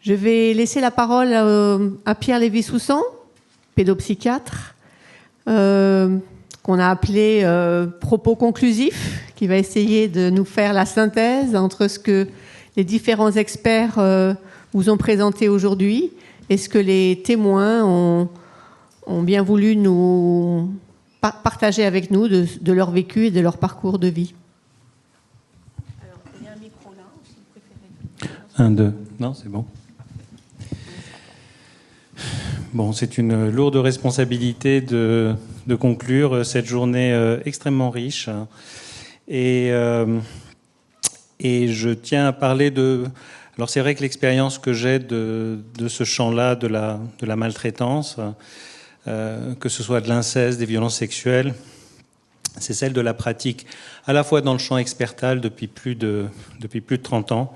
Je vais laisser la parole à Pierre Lévy-Soussan, pédopsychiatre, qu'on a appelé propos conclusifs, qui va essayer de nous faire la synthèse entre ce que les différents experts vous ont présenté aujourd'hui et ce que les témoins ont bien voulu nous partager avec nous de leur vécu et de leur parcours de vie. Alors, il y a un micro là, si vous préférez. 1, 2. Non, c'est bon. Bon, c'est une lourde responsabilité de conclure cette journée extrêmement riche. Et je tiens à parler de... Alors c'est vrai que l'expérience que j'ai de ce champ-là, de la maltraitance, que ce soit de l'inceste, des violences sexuelles, c'est celle de la pratique, à la fois dans le champ expertal depuis plus de 30 ans,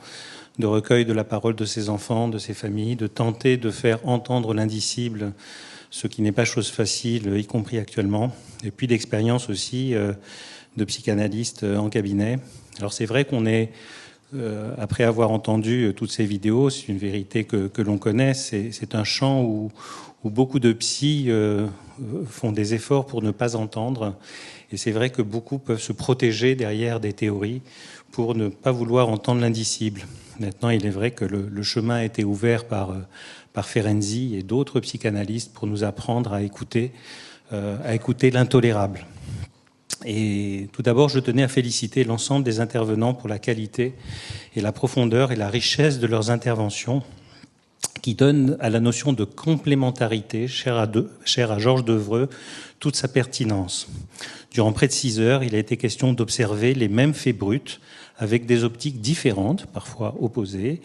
de recueil de la parole de ces enfants, de ces familles, de tenter de faire entendre l'indicible, ce qui n'est pas chose facile, y compris actuellement, et puis d'expérience aussi de psychanalyste en cabinet. Alors c'est vrai qu'on est, après avoir entendu toutes ces vidéos, c'est une vérité que l'on connaît, c'est un champ où beaucoup de psys font des efforts pour ne pas entendre, et c'est vrai que beaucoup peuvent se protéger derrière des théories pour ne pas vouloir entendre l'indicible. Maintenant, il est vrai que le chemin a été ouvert par Ferenczi et d'autres psychanalystes pour nous apprendre à écouter l'intolérable. Et tout d'abord, je tenais à féliciter l'ensemble des intervenants pour la qualité et la profondeur et la richesse de leurs interventions qui donnent à la notion de complémentarité, chère à Georges Devreux, toute sa pertinence. Durant près de 6 heures, il a été question d'observer les mêmes faits bruts avec des optiques différentes, parfois opposées,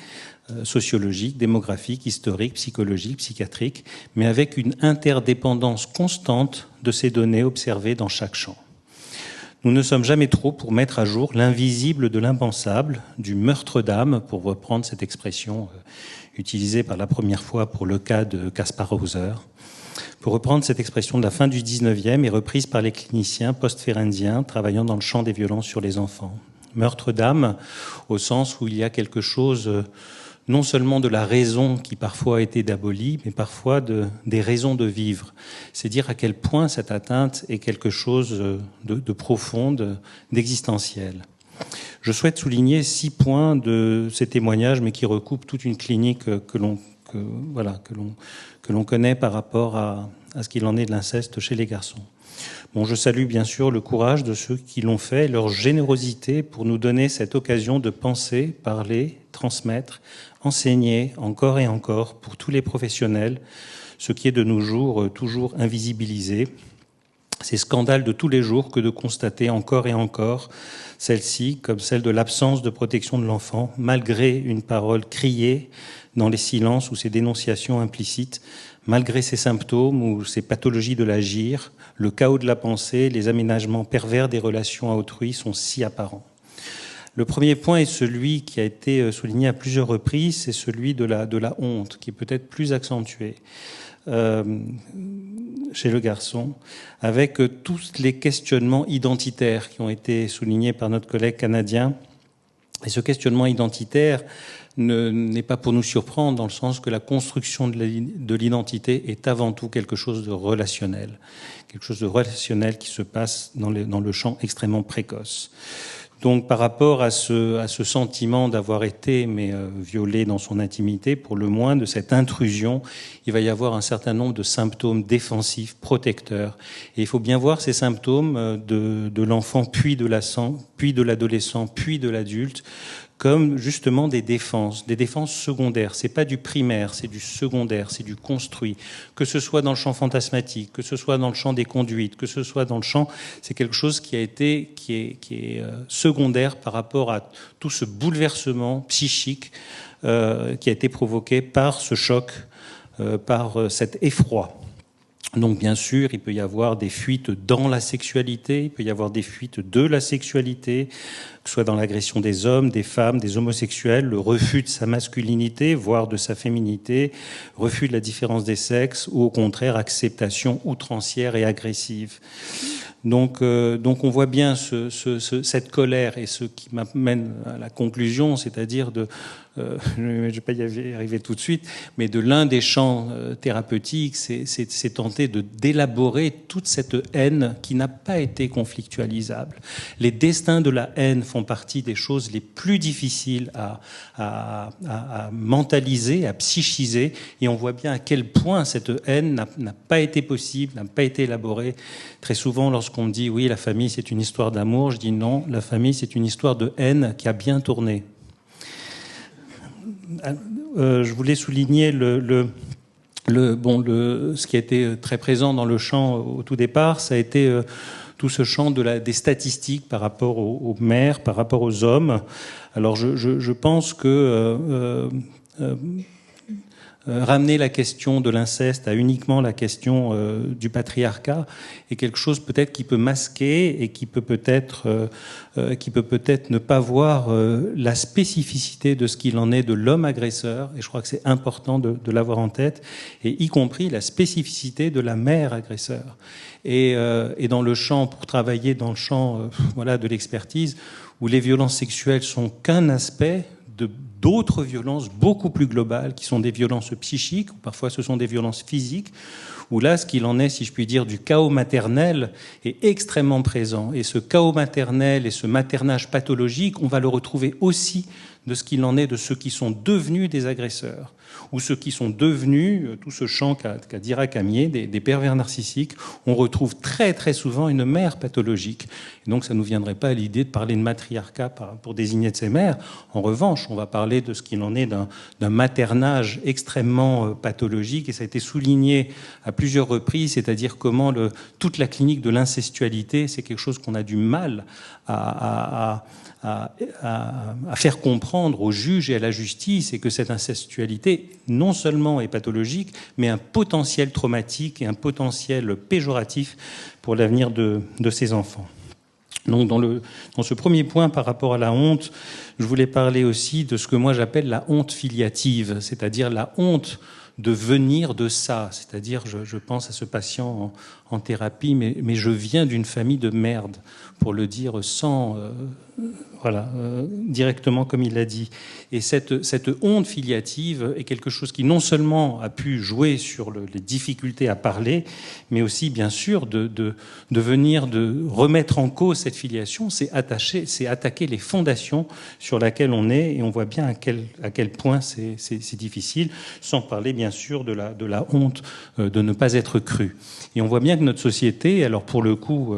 sociologiques, démographiques, historiques, psychologiques, psychiatriques, mais avec une interdépendance constante de ces données observées dans chaque champ. Nous ne sommes jamais trop pour mettre à jour l'invisible de l'impensable, du meurtre d'âme, pour reprendre cette expression utilisée par la première fois pour le cas de Kaspar Hauser, pour reprendre cette expression de la fin du 19e et reprise par les cliniciens post-ferenziens travaillant dans le champ des violences sur les enfants. Meurtre d'âme, au sens où il y a quelque chose, non seulement de la raison qui parfois a été d'abolie, mais parfois des raisons de vivre. C'est dire à quel point cette atteinte est quelque chose de profond, d'existentiel. Je souhaite souligner 6 points de ces témoignages, mais qui recoupent toute une clinique que l'on connaît par rapport à ce qu'il en est de l'inceste chez les garçons. Bon, je salue bien sûr le courage de ceux qui l'ont fait, leur générosité pour nous donner cette occasion de penser, parler, transmettre, enseigner encore et encore pour tous les professionnels, ce qui est de nos jours toujours invisibilisé. Ces scandales de tous les jours que de constater encore et encore, celle-ci, comme celle de l'absence de protection de l'enfant, malgré une parole criée dans les silences ou ces dénonciations implicites, malgré ces symptômes ou ces pathologies de l'agir, le chaos de la pensée, les aménagements pervers des relations à autrui sont si apparents. Le premier point est celui qui a été souligné à plusieurs reprises, c'est celui de la honte, qui est peut-être plus accentué chez le garçon, avec tous les questionnements identitaires qui ont été soulignés par notre collègue canadien. Et ce questionnement identitaire n'est pas pour nous surprendre, dans le sens que la construction de l'identité est avant tout quelque chose de relationnel. Quelque chose de relationnel qui se passe dans le champ extrêmement précoce. Donc par rapport à ce sentiment d'avoir été violé dans son intimité, pour le moins de cette intrusion, il va y avoir un certain nombre de symptômes défensifs, protecteurs. Et il faut bien voir ces symptômes de l'enfant, puis de l'adolescent, puis de l'adulte, comme justement des défenses secondaires. C'est pas du primaire, c'est du secondaire, c'est du construit. Que ce soit dans le champ fantasmatique, que ce soit dans le champ des conduites, que ce soit dans le champ, c'est quelque chose qui est secondaire par rapport à tout ce bouleversement psychique qui a été provoqué par ce choc, par cet effroi. Donc bien sûr, il peut y avoir des fuites dans la sexualité, il peut y avoir des fuites de la sexualité, que ce soit dans l'agression des hommes, des femmes, des homosexuels, le refus de sa masculinité, voire de sa féminité, refus de la différence des sexes, ou au contraire acceptation outrancière et agressive. Donc on voit bien cette colère, et ce qui m'amène à la conclusion, c'est-à-dire je ne vais pas y arriver tout de suite, mais de l'un des champs thérapeutiques, c'est tenter d'élaborer toute cette haine qui n'a pas été conflictualisable. Les destins de la haine font partie des choses les plus difficiles à mentaliser, à psychiser, et on voit bien à quel point cette haine n'a pas été possible, n'a pas été élaborée. Très souvent, lorsqu'on me dit « oui, la famille, c'est une histoire d'amour », je dis « non, la famille, c'est une histoire de haine qui a bien tourné ». Je voulais souligner ce qui a été très présent dans le champ au tout départ, ça a été tout ce champ des statistiques par rapport aux mères, par rapport aux hommes. Alors je pense que ramener la question de l'inceste à uniquement la question du patriarcat est quelque chose peut-être qui peut masquer et qui peut peut-être ne pas voir la spécificité de ce qu'il en est de l'homme agresseur, et je crois que c'est important de l'avoir en tête, et y compris la spécificité de la mère agresseur. Et dans le champ, pour travailler dans le champ de l'expertise, où les violences sexuelles sont qu'un aspect d'autres violences beaucoup plus globales, qui sont des violences psychiques, ou parfois ce sont des violences physiques, où là, ce qu'il en est, si je puis dire, du chaos maternel est extrêmement présent. Et ce chaos maternel et ce maternage pathologique, on va le retrouver aussi de ce qu'il en est de ceux qui sont devenus des agresseurs, ou ceux qui sont devenus, tout ce champ qu'a dit Racamier, des pervers narcissiques. On retrouve très très souvent une mère pathologique. Et donc ça ne nous viendrait pas à l'idée de parler de matriarcat pour désigner de ces mères. En revanche, on va parler de ce qu'il en est d'un maternage extrêmement pathologique, et ça a été souligné à plusieurs reprises, c'est-à-dire comment toute la clinique de l'incestualité, c'est quelque chose qu'on a du mal à faire comprendre aux juges et à la justice, et que cette incestualité non seulement est pathologique, mais un potentiel traumatique et un potentiel péjoratif pour l'avenir de ces enfants. Donc dans ce premier point par rapport à la honte, je voulais parler aussi de ce que moi j'appelle la honte filiative, c'est-à-dire la honte de venir de ça. C'est-à-dire, je pense à ce patient en thérapie, mais je viens d'une famille de merde, pour le dire sans... directement comme il l'a dit. Et cette honte filiative est quelque chose qui non seulement a pu jouer sur les difficultés à parler, mais aussi bien sûr de venir de remettre en cause cette filiation, c'est attaquer les fondations sur lesquelles on est, et on voit bien à quel point c'est difficile, sans parler bien sûr de la honte de ne pas être cru. Et on voit bien que notre société, alors pour le coup...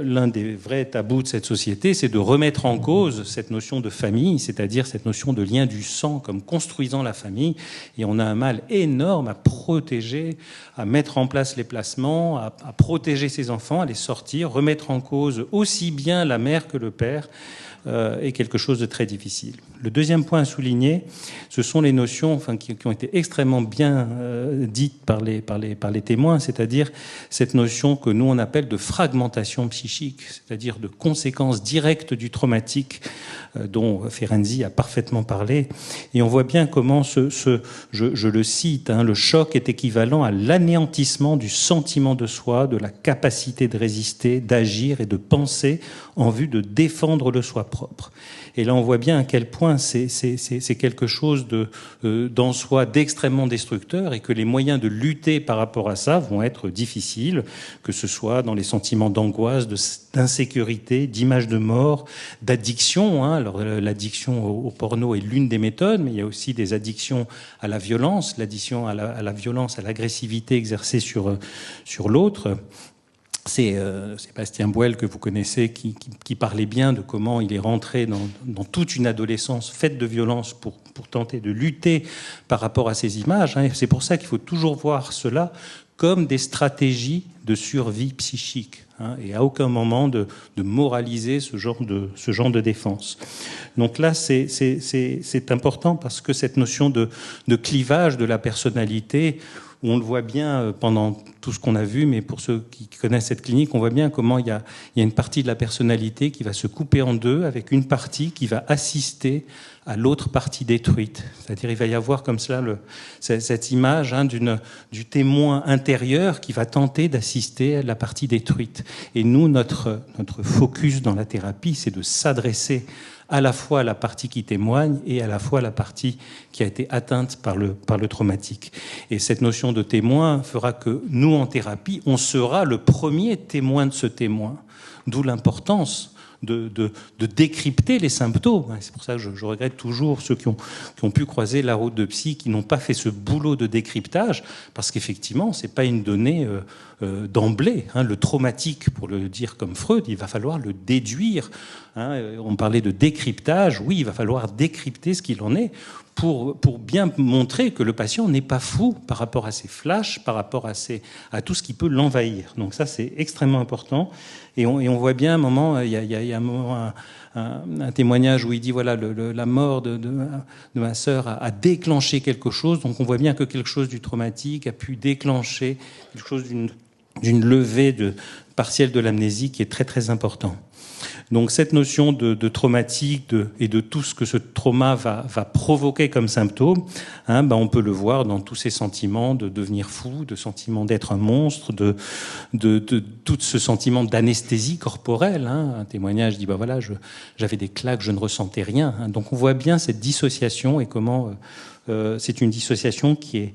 l'un des vrais tabous de cette société, c'est de remettre en cause cette notion de famille, c'est-à-dire cette notion de lien du sang comme construisant la famille. Et on a un mal énorme à protéger, à mettre en place les placements, à protéger ses enfants, à les sortir, remettre en cause aussi bien la mère que le père, est quelque chose de très difficile. Le deuxième point à souligner, ce sont les notions qui ont été extrêmement bien dites par les témoins, c'est-à-dire cette notion que nous on appelle de fragmentation psychique, c'est-à-dire de conséquences directes du traumatique dont Ferenczi a parfaitement parlé. Et on voit bien comment je le cite, le choc est équivalent à l'anéantissement du sentiment de soi, de la capacité de résister, d'agir et de penser en vue de défendre le soi propre. Et là, on voit bien à quel point c'est quelque chose d'en soi d'extrêmement destructeur, et que les moyens de lutter par rapport à ça vont être difficiles, que ce soit dans les sentiments d'angoisse, d'insécurité, d'image de mort, d'addiction. Alors l'addiction au porno est l'une des méthodes, mais il y a aussi des addictions à la violence, l'addiction à la violence, à l'agressivité exercée sur l'autre. C'est Sébastien Boel, que vous connaissez, qui parlait bien de comment il est rentré dans toute une adolescence faite de violence pour tenter de lutter par rapport à ces images. C'est pour ça qu'il faut toujours voir cela comme des stratégies de survie psychique, et à aucun moment de moraliser ce genre de défense. Donc là, c'est important, parce que cette notion de clivage de la personnalité, on le voit bien pendant tout ce qu'on a vu, mais pour ceux qui connaissent cette clinique, on voit bien comment il y a une partie de la personnalité qui va se couper en deux, avec une partie qui va assister à l'autre partie détruite. C'est-à-dire, il va y avoir comme cela cette image du témoin intérieur qui va tenter d'assister à la partie détruite. Et nous, notre focus dans la thérapie, c'est de s'adresser à la fois la partie qui témoigne et à la fois la partie qui a été atteinte par le traumatique. Et cette notion de témoin fera que nous, en thérapie, on sera le premier témoin de ce témoin. D'où l'importance de décrypter les symptômes. C'est pour ça que je regrette toujours ceux qui ont pu croiser la route de psy, qui n'ont pas fait ce boulot de décryptage, parce qu'effectivement, c'est pas une donnée d'emblée. Le traumatique, pour le dire comme Freud, il va falloir le déduire. On parlait de décryptage. Oui, il va falloir décrypter ce qu'il en est pour bien montrer que le patient n'est pas fou par rapport à ses flashs, par rapport à tout ce qui peut l'envahir. Donc ça, c'est extrêmement important. Et on voit bien un moment, il y a un moment, un témoignage où il dit, voilà, la mort de ma sœur a déclenché quelque chose. Donc on voit bien que quelque chose du traumatique a pu déclencher quelque chose d'une levée partielle de l'amnésie qui est très très important. Donc cette notion de traumatique et de tout ce que ce trauma va provoquer comme symptôme, on peut le voir dans tous ces sentiments de devenir fou, de sentiment d'être un monstre, de tout ce sentiment d'anesthésie corporelle. Un témoignage dit, voilà, j'avais des claques, je ne ressentais rien. Donc on voit bien cette dissociation et comment... c'est une dissociation qui est,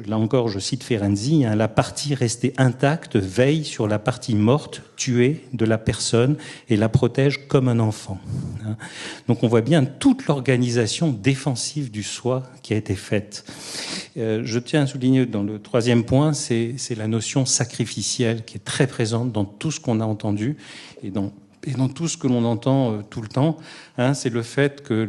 là encore je cite Ferenczi, la partie restée intacte veille sur la partie morte, tuée de la personne et la protège comme un enfant. Donc on voit bien toute l'organisation défensive du soi qui a été faite. Je tiens à souligner dans le troisième point, c'est la notion sacrificielle qui est très présente dans tout ce qu'on a entendu et dans tout ce que l'on entend tout le temps. C'est le fait que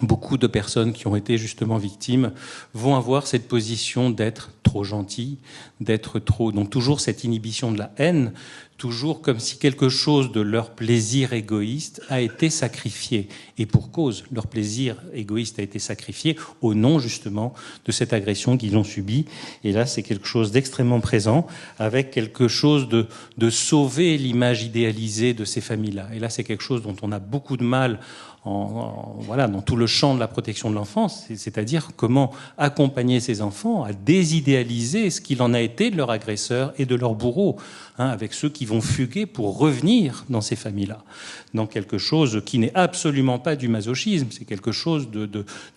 beaucoup de personnes qui ont été justement victimes vont avoir cette position d'être trop gentil, d'être trop... Donc toujours cette inhibition de la haine, toujours comme si quelque chose de leur plaisir égoïste a été sacrifié. Et pour cause, leur plaisir égoïste a été sacrifié au nom justement de cette agression qu'ils ont subie. Et là, c'est quelque chose d'extrêmement présent, avec quelque chose de sauver l'image idéalisée de ces familles-là. Et là, c'est quelque chose dont on a beaucoup de mal dans tout le champ de la protection de l'enfance, c'est-à-dire comment accompagner ces enfants à désidéaliser ce qu'il en a été de leur agresseur et de leur bourreau, avec ceux qui vont fuguer pour revenir dans ces familles-là, dans quelque chose qui n'est absolument pas du masochisme, c'est quelque chose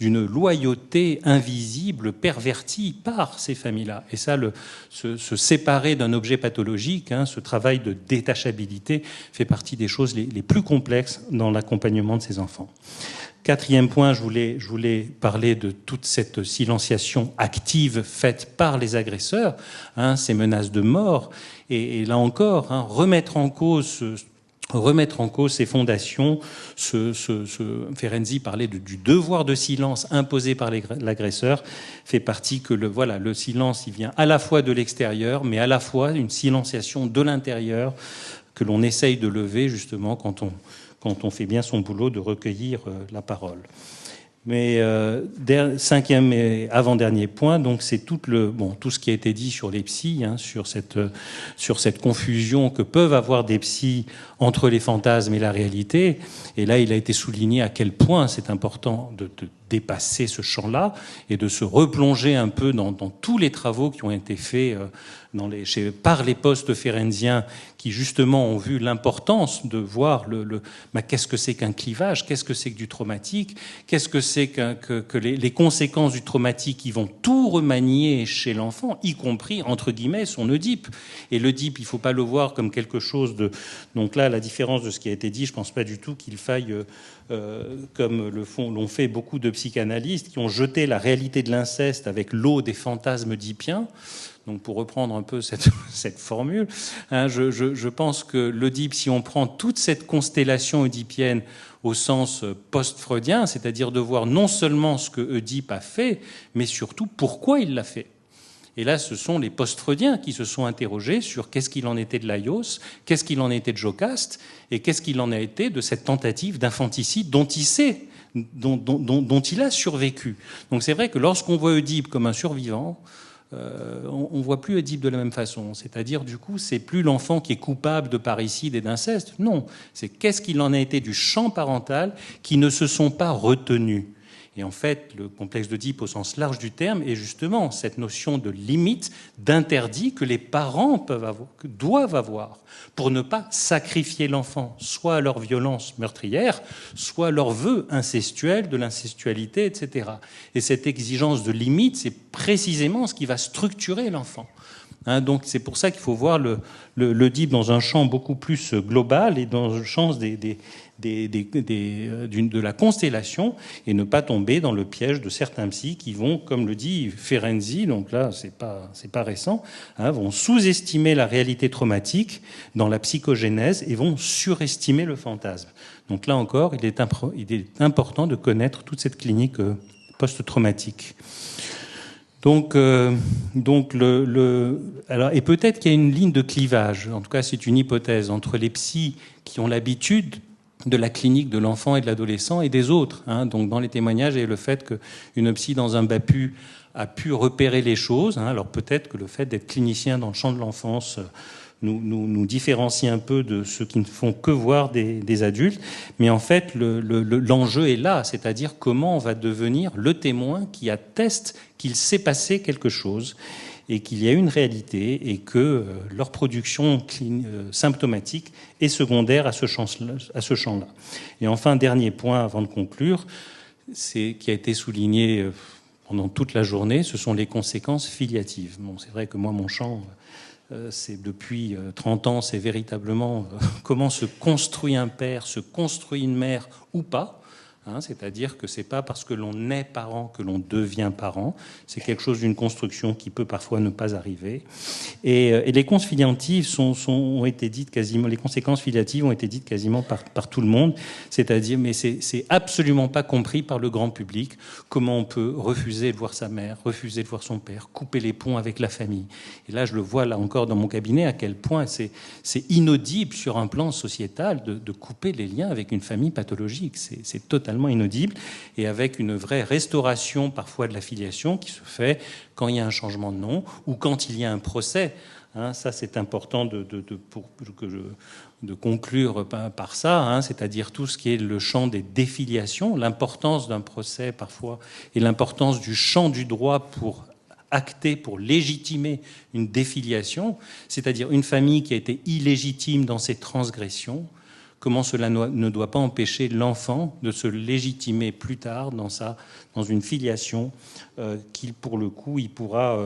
d'une loyauté invisible, pervertie par ces familles-là. Et ça, se séparer d'un objet pathologique, ce travail de détachabilité fait partie des choses les plus complexes dans l'accompagnement de ces enfants. Quatrième point, je voulais parler de toute cette silenciation active faite par les agresseurs, ces menaces de mort, et là encore, remettre en cause ces fondations. Ferenczi parlait du devoir de silence imposé par l'agresseur, fait partie que le silence, il vient à la fois de l'extérieur, mais à la fois une silenciation de l'intérieur que l'on essaye de lever justement quand on fait bien son boulot de recueillir la parole. Mais cinquième et avant-dernier point, donc c'est tout ce qui a été dit sur les psys, sur cette confusion que peuvent avoir des psys entre les fantasmes et la réalité. Et là, il a été souligné à quel point c'est important de dépasser ce champ-là et de se replonger un peu dans tous les travaux qui ont été faits par les post-ferenziens qui justement ont vu l'importance de voir qu'est-ce que c'est qu'un clivage, qu'est-ce que c'est que du traumatique, qu'est-ce que c'est que les conséquences du traumatique qui vont tout remanier chez l'enfant, y compris, entre guillemets, son Oedipe. Et l'Oedipe, il ne faut pas le voir comme quelque chose de... Donc là, la différence de ce qui a été dit, je ne pense pas du tout qu'il faille... comme l'ont fait beaucoup de psychanalystes qui ont jeté la réalité de l'inceste avec l'eau des fantasmes oedipiens. Donc pour reprendre un peu cette formule, je pense que l'Oedipe, si on prend toute cette constellation oedipienne au sens post-freudien, c'est-à-dire de voir non seulement ce que Oedipe a fait, mais surtout pourquoi il l'a fait. Et là, ce sont les post-freudiens qui se sont interrogés sur qu'est-ce qu'il en était de Laios, qu'est-ce qu'il en était de Jocaste, et qu'est-ce qu'il en a été de cette tentative d'infanticide dont il sait, dont il a survécu. Donc c'est vrai que lorsqu'on voit Oedipe comme un survivant, on ne voit plus Oedipe de la même façon. C'est-à-dire, du coup, c'est plus l'enfant qui est coupable de parricide et d'inceste. Non, c'est qu'est-ce qu'il en a été du champ parental qui ne se sont pas retenus. Et en fait, le complexe d'Oedipe au sens large du terme est justement cette notion de limite, d'interdit que les parents doivent avoir pour ne pas sacrifier l'enfant, soit à leur violence meurtrière, soit à leur vœu incestuel, de l'incestualité, etc. Et cette exigence de limite, c'est précisément ce qui va structurer l'enfant. Donc c'est pour ça qu'il faut voir l'Oedipe dans un champ beaucoup plus global et dans le champ de la constellation, et ne pas tomber dans le piège de certains psys qui vont, comme le dit Ferenczi, donc là c'est pas récent, vont sous-estimer la réalité traumatique dans la psychogénèse et vont surestimer le fantasme. Donc là encore, il est important de connaître toute cette clinique post-traumatique. Donc et peut-être qu'il y a une ligne de clivage, en tout cas c'est une hypothèse, entre les psys qui ont l'habitude de la clinique de l'enfant et de l'adolescent et des autres. Donc dans les témoignages, il y a le fait qu'une psy dans un BAPU a pu repérer les choses. Alors peut-être que le fait d'être clinicien dans le champ de l'enfance nous différencie un peu de ceux qui ne font que voir des adultes. Mais en fait, l'enjeu est là, c'est-à-dire comment on va devenir le témoin qui atteste qu'il s'est passé quelque chose et qu'il y a une réalité et que leur production symptomatique est secondaire à ce champ-là. Et enfin, dernier point avant de conclure, qui a été souligné pendant toute la journée, ce sont les conséquences filiatives. Bon, c'est vrai que moi, mon champ, c'est depuis 30 ans, c'est véritablement comment se construit un père, se construit une mère ou pas. C'est-à-dire que c'est pas parce que l'on est parent que l'on devient parent. C'est quelque chose d'une construction qui peut parfois ne pas arriver. Et les conséquences filiatives ont été dites quasiment. Les conséquences filiatives ont été dites quasiment par tout le monde. C'est-à-dire, mais c'est absolument pas compris par le grand public. Comment on peut refuser de voir sa mère, refuser de voir son père, couper les ponts avec la famille. Et là, je le vois là encore dans mon cabinet à quel point c'est inaudible sur un plan sociétal de couper les liens avec une famille pathologique. C'est totalement inaudible, et avec une vraie restauration parfois de la filiation qui se fait quand il y a un changement de nom ou quand il y a un procès. Ça, c'est important de conclure par ça, c'est-à-dire tout ce qui est le champ des défiliations, l'importance d'un procès parfois, et l'importance du champ du droit pour acter, pour légitimer une défiliation, c'est-à-dire une famille qui a été illégitime dans ses transgressions. Comment cela ne doit pas empêcher l'enfant de se légitimer plus tard dans une filiation qu'il, pour le coup, il pourra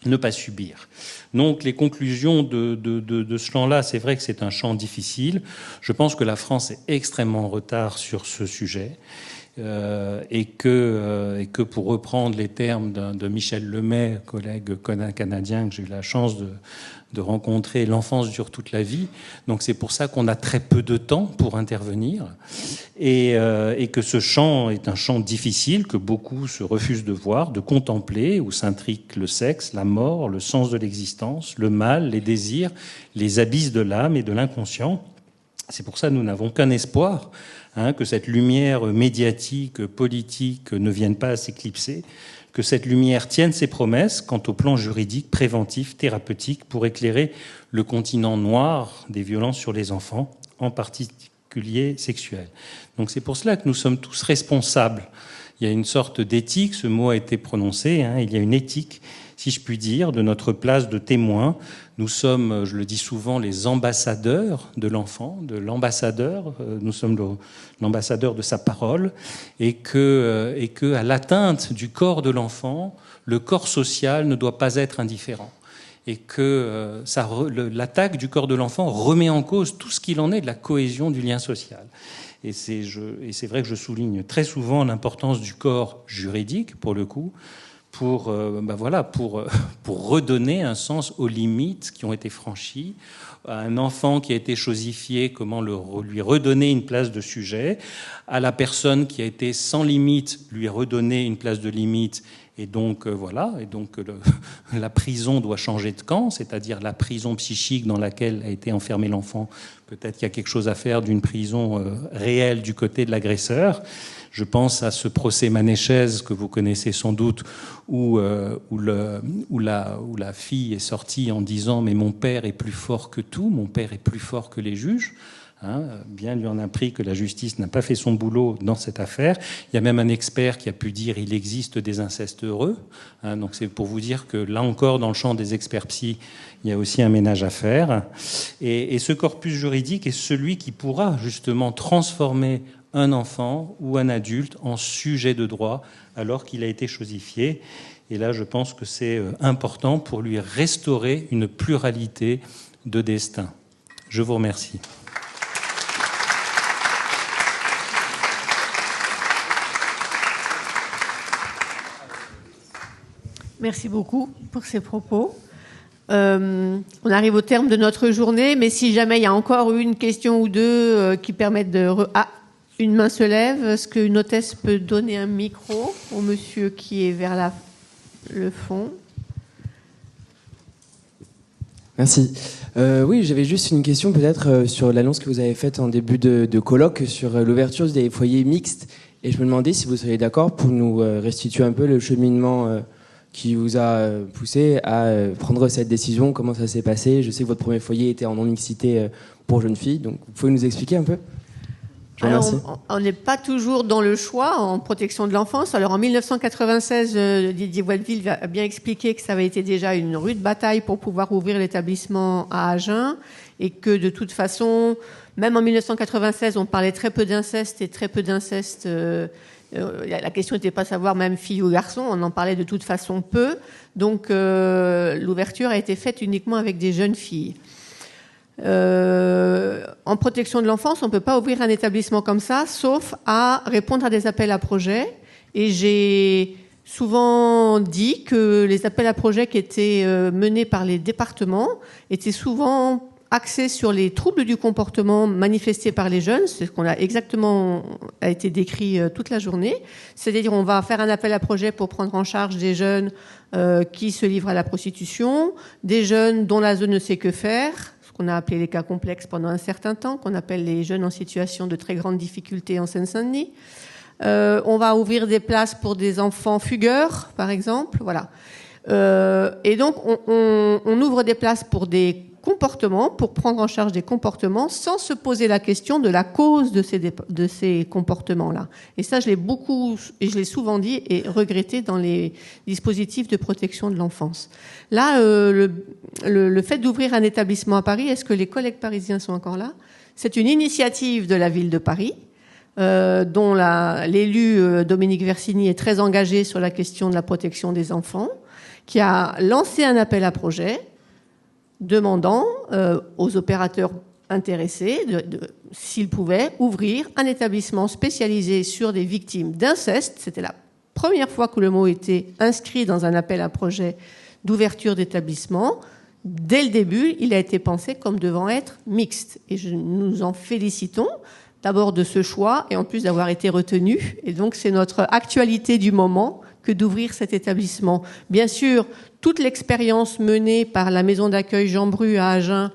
ne pas subir. Donc les conclusions de ce champ-là, c'est vrai que c'est un champ difficile. Je pense que la France est extrêmement en retard sur ce sujet. Et que pour reprendre les termes de Michel Lemay, collègue canadien que j'ai eu la chance de rencontrer, l'enfance dure toute la vie. Donc c'est pour ça qu'on a très peu de temps pour intervenir et que ce champ est un champ difficile que beaucoup se refusent de voir, de contempler, où s'intrique le sexe, la mort, le sens de l'existence, le mal, les désirs, les abysses de l'âme et de l'inconscient. C'est pour ça que nous n'avons qu'un espoir, que cette lumière médiatique, politique ne vienne pas à s'éclipser, que cette lumière tienne ses promesses quant au plan juridique, préventif, thérapeutique, pour éclairer le continent noir des violences sur les enfants, en particulier sexuelles. Donc c'est pour cela que nous sommes tous responsables. Il y a une sorte d'éthique, ce mot a été prononcé, il y a une éthique, si je puis dire, de notre place de témoin. Nous sommes, je le dis souvent, les ambassadeurs de l'enfant, de l'ambassadeur. Nous sommes l'ambassadeur de sa parole, et que à l'atteinte du corps de l'enfant, le corps social ne doit pas être indifférent. Et que l'attaque du corps de l'enfant remet en cause tout ce qu'il en est de la cohésion du lien social. Et c'est vrai que je souligne très souvent l'importance du corps juridique, pour le coup, pour redonner un sens aux limites qui ont été franchies. À un enfant qui a été chosifié, comment lui redonner une place de sujet. À la personne qui a été sans limite, lui redonner une place de limite. Et donc, la prison doit changer de camp, c'est-à-dire la prison psychique dans laquelle a été enfermé l'enfant. Peut-être qu'il y a quelque chose à faire d'une prison réelle du côté de l'agresseur. Je pense à ce procès Manéchez que vous connaissez sans doute, où la fille est sortie en disant « mais mon père est plus fort que tout, mon père est plus fort que les juges ». Bien lui en a pris que la justice n'a pas fait son boulot dans cette affaire. Il y a même un expert qui a pu dire il existe des incestes heureux. Donc c'est pour vous dire que là encore, dans le champ des experts psy, il y a aussi un ménage à faire. Et ce corpus juridique est celui qui pourra justement transformer un enfant ou un adulte en sujet de droit alors qu'il a été chosifié. Et là, je pense que c'est important pour lui restaurer une pluralité de destin. Je vous remercie. Merci beaucoup pour ces propos. On arrive au terme de notre journée, mais si jamais il y a encore une question ou deux qui permettent de... une main se lève. Est-ce qu'une hôtesse peut donner un micro au monsieur qui est vers le fond? Merci. Oui, j'avais juste une question peut-être sur l'annonce que vous avez faite en début de colloque sur l'ouverture des foyers mixtes. Et je me demandais si vous seriez d'accord pour nous restituer un peu le cheminement qui vous a poussé à prendre cette décision, comment ça s'est passé. Je sais que votre premier foyer était en non-mixité pour jeunes filles, donc vous pouvez nous expliquer un peu? Alors, on n'est pas toujours dans le choix en protection de l'enfance. Alors en 1996, Didier Watteville a bien expliqué que ça avait été déjà une rude bataille pour pouvoir ouvrir l'établissement à Agen et que de toute façon, même en 1996, on parlait très peu d'inceste et très peu d'inceste. La question n'était pas de savoir même fille ou garçon, on en parlait de toute façon peu. Donc l'ouverture a été faite uniquement avec des jeunes filles. En protection de l'enfance, on ne peut pas ouvrir un établissement comme ça, sauf à répondre à des appels à projets. Et j'ai souvent dit que les appels à projets qui étaient menés par les départements étaient souvent axés sur les troubles du comportement manifestés par les jeunes. C'est ce qu'on a été décrit toute la journée. C'est-à-dire, on va faire un appel à projet pour prendre en charge des jeunes qui se livrent à la prostitution, des jeunes dont la zone ne sait que faire, qu'on a appelé les cas complexes pendant un certain temps, qu'on appelle les jeunes en situation de très grande difficulté en Seine-Saint-Denis. On va ouvrir des places pour des enfants fugueurs, par exemple. Voilà. Et donc, on ouvre des places pour des comportements, pour prendre en charge des comportements, sans se poser la question de la cause de ces comportements-là. Et ça, je l'ai souvent dit et regretté dans les dispositifs de protection de l'enfance. Là, le fait d'ouvrir un établissement à Paris, est-ce que les collègues parisiens sont encore là? C'est une initiative de la ville de Paris, dont l'élu Dominique Versini est très engagé sur la question de la protection des enfants, qui a lancé un appel à projet demandant aux opérateurs intéressés, s'ils pouvaient ouvrir un établissement spécialisé sur des victimes d'inceste. C'était la première fois que le mot était inscrit dans un appel à projet d'ouverture d'établissement. Dès le début, il a été pensé comme devant être mixte. Et nous en félicitons d'abord de ce choix et en plus d'avoir été retenu. Et donc, c'est notre actualité du moment que d'ouvrir cet établissement. Bien sûr, toute l'expérience menée par la maison d'accueil Jean Bru à Agen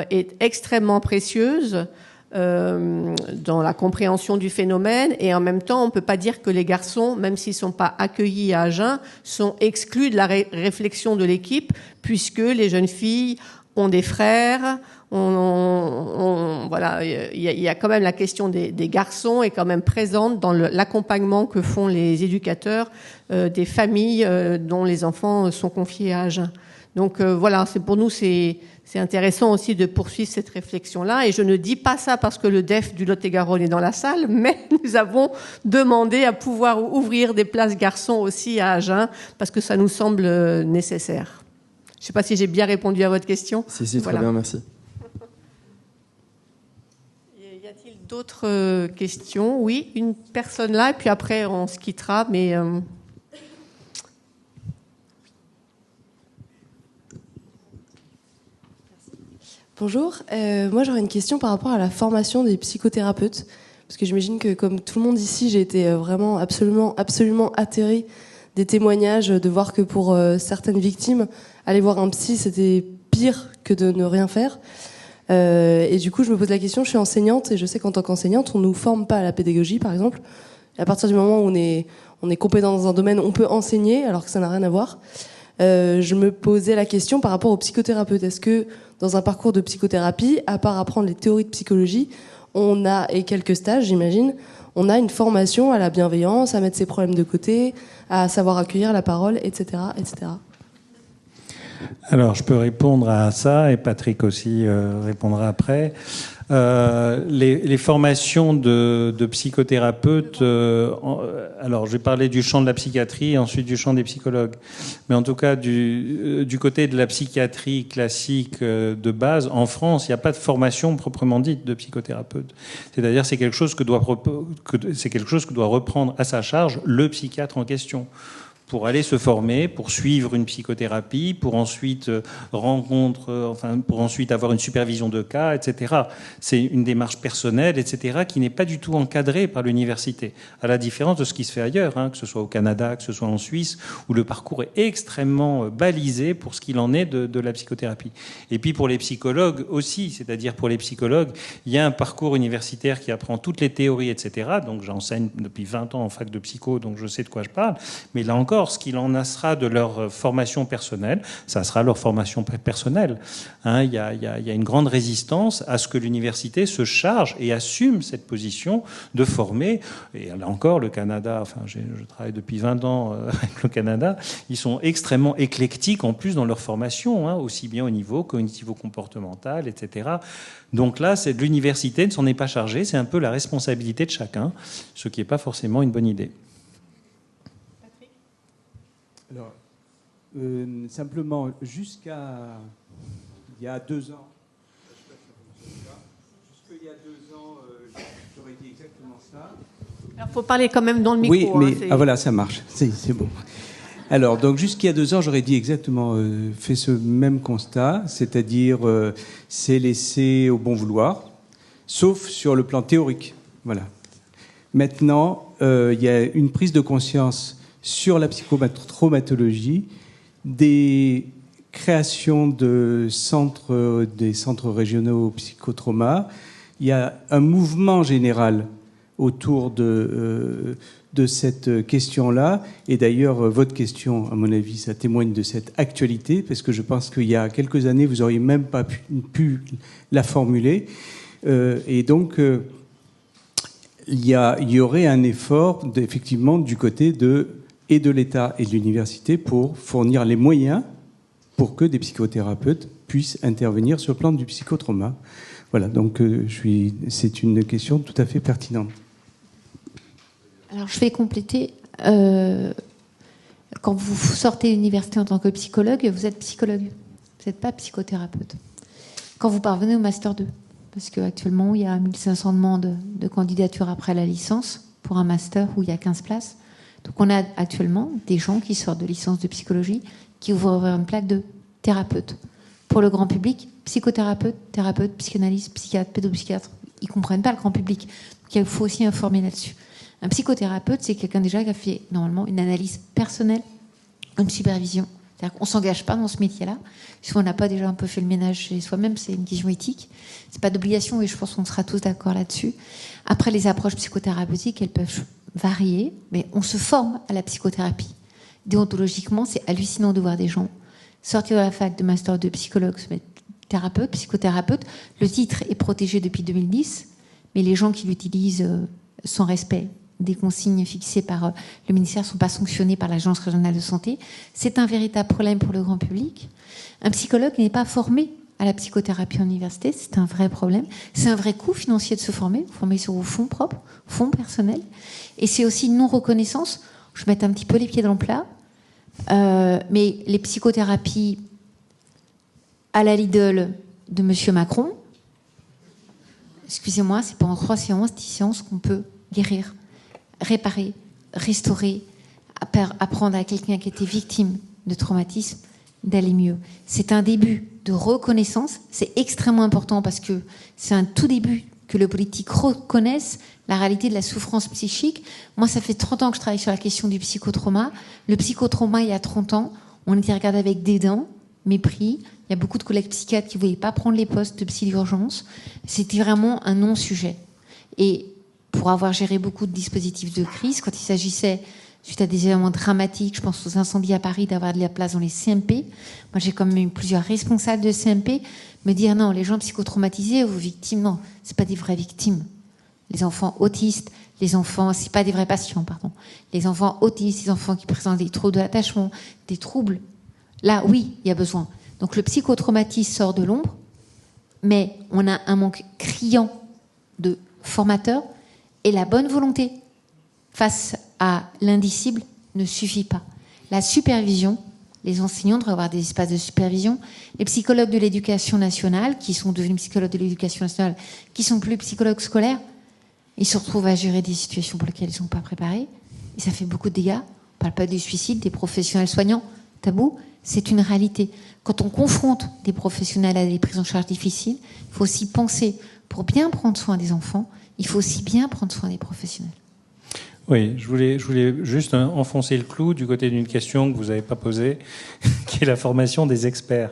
est extrêmement précieuse dans la compréhension du phénomène, et en même temps, on ne peut pas dire que les garçons, même s'ils ne sont pas accueillis à Agen, sont exclus de la réflexion de l'équipe, puisque les jeunes filles ont des frères. Voilà, il y a quand même la question des garçons est quand même présente dans l'accompagnement que font les éducateurs des familles dont les enfants sont confiés à Agen. Donc voilà, pour nous c'est intéressant aussi de poursuivre cette réflexion-là. Et je ne dis pas ça parce que le DEF du Lot-et-Garonne est dans la salle, mais nous avons demandé à pouvoir ouvrir des places garçons aussi à Agen parce que ça nous semble nécessaire. Je ne sais pas si j'ai bien répondu à votre question. Si, voilà. Très bien, merci. Y a-t-il d'autres questions? Oui, une personne là, et puis après on se quittera, mais... Bonjour, moi j'aurais une question par rapport à la formation des psychothérapeutes, parce que j'imagine que comme tout le monde ici, j'ai été vraiment absolument atterrée des témoignages, de voir que pour certaines victimes, aller voir un psy, c'était pire que de ne rien faire. Et du coup, je me pose la question, je suis enseignante, et je sais qu'en tant qu'enseignante, on ne nous forme pas à la pédagogie, par exemple. Et à partir du moment où on est compétent dans un domaine, on peut enseigner, alors que ça n'a rien à voir. je me posais la question par rapport aux psychothérapeutes. Est-ce que dans un parcours de psychothérapie, à part apprendre les théories de psychologie, on a, et quelques stages j'imagine, on a une formation à la bienveillance, à mettre ses problèmes de côté, à savoir accueillir la parole, etc., etc. Alors, je peux répondre à ça, et Patrick aussi répondra après. Les formations de psychothérapeutes, alors je vais parler du champ de la psychiatrie et ensuite du champ des psychologues. Mais en tout cas, du côté de la psychiatrie classique de base, en France, il n'y a pas de formation proprement dite de psychothérapeute. C'est-à-dire c'est quelque chose que doit reprendre à sa charge le psychiatre en question, pour aller se former, pour suivre une psychothérapie, pour ensuite pour ensuite avoir une supervision de cas, etc. C'est une démarche personnelle, etc., qui n'est pas du tout encadrée par l'université, à la différence de ce qui se fait ailleurs, que ce soit au Canada, que ce soit en Suisse, où le parcours est extrêmement balisé pour ce qu'il en est de la psychothérapie. Et puis pour les psychologues aussi, c'est-à-dire pour les psychologues, il y a un parcours universitaire qui apprend toutes les théories, etc. Donc j'enseigne depuis 20 ans en fac de psycho, donc je sais de quoi je parle, mais là encore, ce qu'il en sera de leur formation personnelle, ça sera leur formation personnelle. Il y a une grande résistance à ce que l'université se charge et assume cette position de former. Et là encore, le Canada, je travaille depuis 20 ans avec le Canada, ils sont extrêmement éclectiques en plus dans leur formation, aussi bien au niveau cognitivo-comportemental, etc. Donc là, l'université ne s'en est pas chargée, c'est un peu la responsabilité de chacun, ce qui n'est pas forcément une bonne idée. Alors, simplement, jusqu'à il y a 2 ans, j'aurais dit exactement ça. Alors, il faut parler quand même dans le micro. Oui, mais voilà, ça marche, c'est bon. Alors, donc, jusqu'à 2 ans, j'aurais dit exactement, fait ce même constat, c'est-à-dire, c'est laissé au bon vouloir, sauf sur le plan théorique. Voilà. Maintenant, il y a une prise de conscience sur la psychotraumatologie, des créations des centres régionaux psychotrauma. Il y a un mouvement général autour de cette question-là. Et d'ailleurs, votre question, à mon avis, ça témoigne de cette actualité, parce que je pense qu'il y a quelques années, vous n'auriez même pas pu la formuler. Et donc, il y aurait un effort, effectivement, du côté de l'État et de l'université pour fournir les moyens pour que des psychothérapeutes puissent intervenir sur le plan du psychotrauma. Voilà, donc c'est une question tout à fait pertinente. Alors je vais compléter. Quand vous sortez de l'université en tant que psychologue, vous êtes psychologue. Vous n'êtes pas psychothérapeute. Quand vous parvenez au Master 2, parce qu'actuellement il y a 1500 demandes de candidature après la licence pour un Master où il y a 15 places. Donc on a actuellement des gens qui sortent de licence de psychologie qui ouvrent une plaque de thérapeute. Pour le grand public, psychothérapeute, thérapeute, psychanalyste, psychiatre, pédopsychiatre, ils ne comprennent pas le grand public. Donc il faut aussi informer là-dessus. Un psychothérapeute, c'est quelqu'un déjà qui a fait normalement une analyse personnelle, une supervision. C'est-à-dire qu'on ne s'engage pas dans ce métier-là. Si on n'a pas déjà un peu fait le ménage chez soi-même, c'est une question éthique. Ce n'est pas d'obligation et je pense qu'on sera tous d'accord là-dessus. Après, les approches psychothérapeutiques, elles peuvent varier, mais on se forme à la psychothérapie. Déontologiquement, c'est hallucinant de voir des gens sortir de la fac de Master 2 psychologue, se mettre thérapeute, psychothérapeute. Le titre est protégé depuis 2010, mais les gens qui l'utilisent sans respect des consignes fixées par le ministère ne sont pas sanctionnés par l'Agence régionale de santé. C'est un véritable problème pour le grand public. Un psychologue n'est pas formé à la psychothérapie en université, c'est un vrai problème. C'est un vrai coût financier de se former sur vos fonds propres, fonds personnels. Et c'est aussi une non-reconnaissance. Je vais mettre un petit peu les pieds dans le plat. Mais les psychothérapies à la Lidl de M. Macron, excusez-moi, c'est pendant 3 séances, 10 séances qu'on peut guérir, réparer, restaurer, apprendre à quelqu'un qui était victime de traumatisme d'aller mieux. C'est un début de reconnaissance. C'est extrêmement important parce que c'est un tout début que le politique reconnaisse la réalité de la souffrance psychique. Moi, ça fait 30 ans que je travaille sur la question du psychotrauma. Le psychotrauma, il y a 30 ans, on était regardé avec dédain, mépris. Il y a beaucoup de collègues psychiatres qui ne voulaient pas prendre les postes de psy d'urgence. C'était vraiment un non-sujet. Et pour avoir géré beaucoup de dispositifs de crise, quand il s'agissait suite à des événements dramatiques, je pense aux incendies à Paris, d'avoir de la place dans les CMP. Moi, j'ai quand même eu plusieurs responsables de CMP me dire non, les gens psychotraumatisés, vos victimes, non, c'est pas des vraies victimes. Les enfants autistes, les enfants, c'est pas des vrais patients, pardon. Les enfants autistes, les enfants qui présentent des troubles de l'attachement, des troubles. Là, oui, il y a besoin. Donc le psychotraumatisme sort de l'ombre, mais on a un manque criant de formateurs et la bonne volonté face à l'indicible ne suffit pas. La supervision, les enseignants devraient avoir des espaces de supervision. Les psychologues de l'éducation nationale, qui sont devenus psychologues de l'éducation nationale, qui sont plus psychologues scolaires, ils se retrouvent à gérer des situations pour lesquelles ils ne sont pas préparés. Et ça fait beaucoup de dégâts. On ne parle pas du suicide, des professionnels soignants. Tabou, c'est une réalité. Quand on confronte des professionnels à des prises en charge difficiles, il faut aussi penser, pour bien prendre soin des enfants, il faut aussi bien prendre soin des professionnels. Oui, je voulais juste enfoncer le clou du côté d'une question que vous n'avez pas posée, qui est la formation des experts.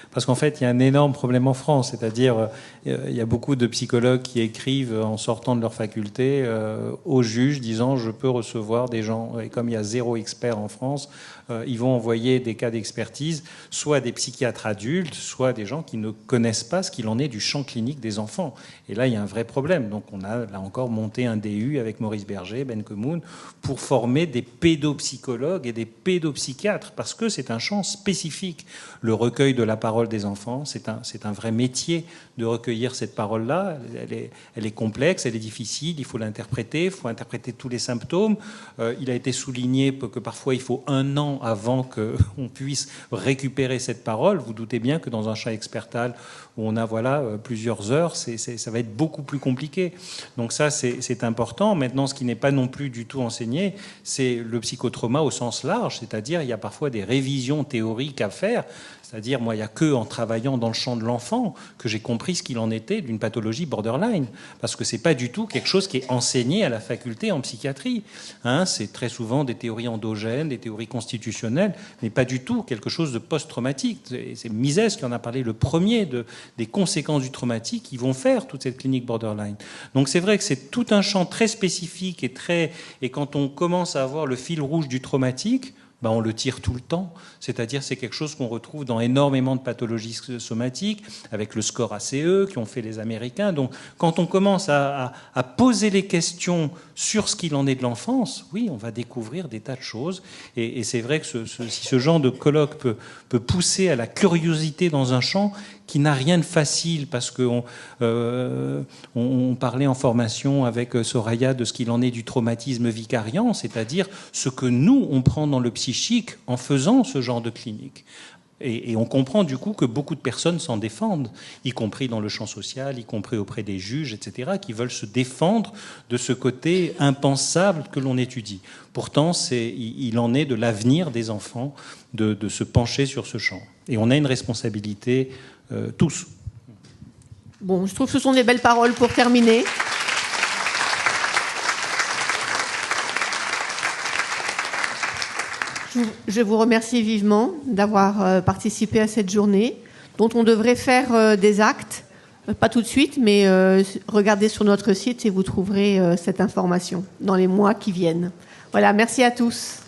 Parce qu'en fait, il y a un énorme problème en France, c'est-à-dire il y a beaucoup de psychologues qui écrivent en sortant de leur faculté aux juges disant je peux recevoir des gens, et comme il y a 0 expert en France, ils vont envoyer des cas d'expertise, soit des psychiatres adultes, soit des gens qui ne connaissent pas ce qu'il en est du champ clinique des enfants. Et là, il y a un vrai problème. Donc on a là encore monté un DU avec Maurice Berger, Ben Kemoun, pour former des pédopsychologues et des pédopsychiatres, parce que c'est un champ spécifique. Le recueil de la parole des enfants, c'est un vrai métier de recueillir cette parole-là. Elle est complexe, elle est difficile, il faut l'interpréter, il faut interpréter tous les symptômes. Il a été souligné que parfois il faut 1 an avant qu'on puisse récupérer cette parole. Vous doutez bien que dans un champ expertal où on a plusieurs heures, ça va être beaucoup plus compliqué. Donc ça, c'est important. Maintenant, ce qui n'est pas non plus du tout enseigné, c'est le psychotrauma au sens large, c'est-à-dire il y a parfois des révisions théoriques à faire. C'est-à-dire, moi, il n'y a que en travaillant dans le champ de l'enfant que j'ai compris ce qu'il en était d'une pathologie borderline. Parce que ce n'est pas du tout quelque chose qui est enseigné à la faculté en psychiatrie. C'est très souvent des théories endogènes, des théories constitutionnelles, mais pas du tout quelque chose de post-traumatique. C'est Mises qui en a parlé le premier des conséquences du traumatique qui vont faire toute cette clinique borderline. Donc c'est vrai que c'est tout un champ très spécifique et quand on commence à avoir le fil rouge du traumatique, on le tire tout le temps. C'est-à-dire c'est quelque chose qu'on retrouve dans énormément de pathologies somatiques, avec le score ACE qui ont fait les Américains. Donc quand on commence à poser les questions sur ce qu'il en est de l'enfance, oui, on va découvrir des tas de choses. Et c'est vrai que si ce genre de colloque peut pousser à la curiosité dans un champ qui n'a rien de facile, parce qu'on parlait en formation avec Soraya de ce qu'il en est du traumatisme vicariant, c'est-à-dire ce que nous, on prend dans le psychique en faisant ce genre de clinique. Et on comprend du coup que beaucoup de personnes s'en défendent, y compris dans le champ social, y compris auprès des juges, etc., qui veulent se défendre de ce côté impensable que l'on étudie. Pourtant, il en est de l'avenir des enfants de se pencher sur ce champ. Et on a une responsabilité tous. Bon, je trouve que ce sont des belles paroles pour terminer. Je vous remercie vivement d'avoir participé à cette journée, dont on devrait faire des actes, pas tout de suite, mais regardez sur notre site et vous trouverez cette information dans les mois qui viennent. Voilà, merci à tous.